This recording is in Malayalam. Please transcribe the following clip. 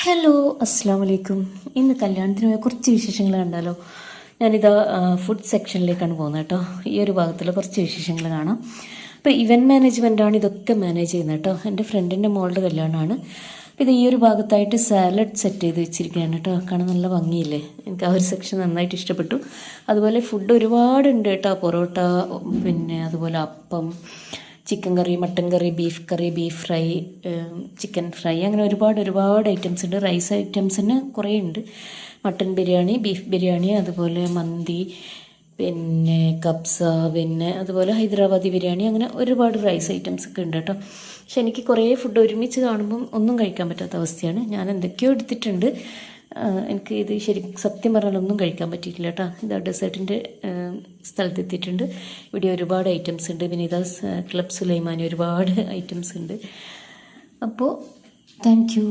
ഹലോ, അസ്സാം വലൈക്കും. ഇന്ന് കല്യാണത്തിന് പോയ കുറച്ച് വിശേഷങ്ങൾ കണ്ടാലോ. ഞാനിതാ ഫുഡ് സെക്ഷനിലേക്കാണ് പോകുന്നത് കേട്ടോ. ഈ ഒരു ഭാഗത്തുള്ള കുറച്ച് വിശേഷങ്ങൾ കാണാം. അപ്പോൾ ഇവൻറ്റ് മാനേജ്മെൻറ്റാണ് ഇതൊക്കെ മാനേജ് ചെയ്യുന്നത് കേട്ടോ. എൻ്റെ ഫ്രണ്ടിൻ്റെ മോളുടെ കല്യാണമാണ്. അപ്പോൾ ഇത് ഈ ഒരു ഭാഗത്തായിട്ട് സാലഡ് സെറ്റ് ചെയ്ത് വെച്ചിരിക്കുകയാണ് കേട്ടോ. കാണാൻ നല്ല ഭംഗിയില്ലേ. എനിക്ക് ആ ഒരു സെക്ഷൻ നന്നായിട്ട് ഇഷ്ടപ്പെട്ടു. അതുപോലെ ഫുഡ് ഒരുപാടുണ്ട് കേട്ടോ. പൊറോട്ട, പിന്നെ അതുപോലെ അപ്പം, ചിക്കൻ കറി, മട്ടൻ കറി, ബീഫ് ഫ്രൈ, ചിക്കൻ ഫ്രൈ, അങ്ങനെ ഒരുപാട് ഐറ്റംസ് ഉണ്ട്. റൈസ് ഐറ്റംസിന് കുറേ ഉണ്ട്. മട്ടൻ ബിരിയാണി, ബീഫ് ബിരിയാണി, അതുപോലെ മന്തി, പിന്നെ കബ്സ, പിന്നെ അതുപോലെ ഹൈദരാബാദി ബിരിയാണി, അങ്ങനെ ഒരുപാട് റൈസ് ഐറ്റംസ് ഒക്കെ ഉണ്ട് കേട്ടോ. പക്ഷെ എനിക്ക് കുറേ ഫുഡ് ഒരുമിച്ച് കാണുമ്പം ഒന്നും കഴിക്കാൻ പറ്റാത്ത അവസ്ഥയാണ്. ഞാൻ എന്തൊക്കെയോ എടുത്തിട്ടുണ്ട്. എനിക്ക് ഇത് സത്യം പറഞ്ഞാൽ ഒന്നും കഴിക്കാൻ പറ്റിയിട്ടില്ല കേട്ടോ. ഇതാ ഡെസേർട്ടിൻ്റെ സ്ഥലത്തെത്തിയിട്ടുണ്ട്. ഇവിടെ ഒരുപാട് ഐറ്റംസ് ഉണ്ട്. പിന്നെ ഇതാ ക്ലബ് സുലൈമാനി, ഒരുപാട് ഐറ്റംസ് ഉണ്ട്. അപ്പോൾ താങ്ക് യു.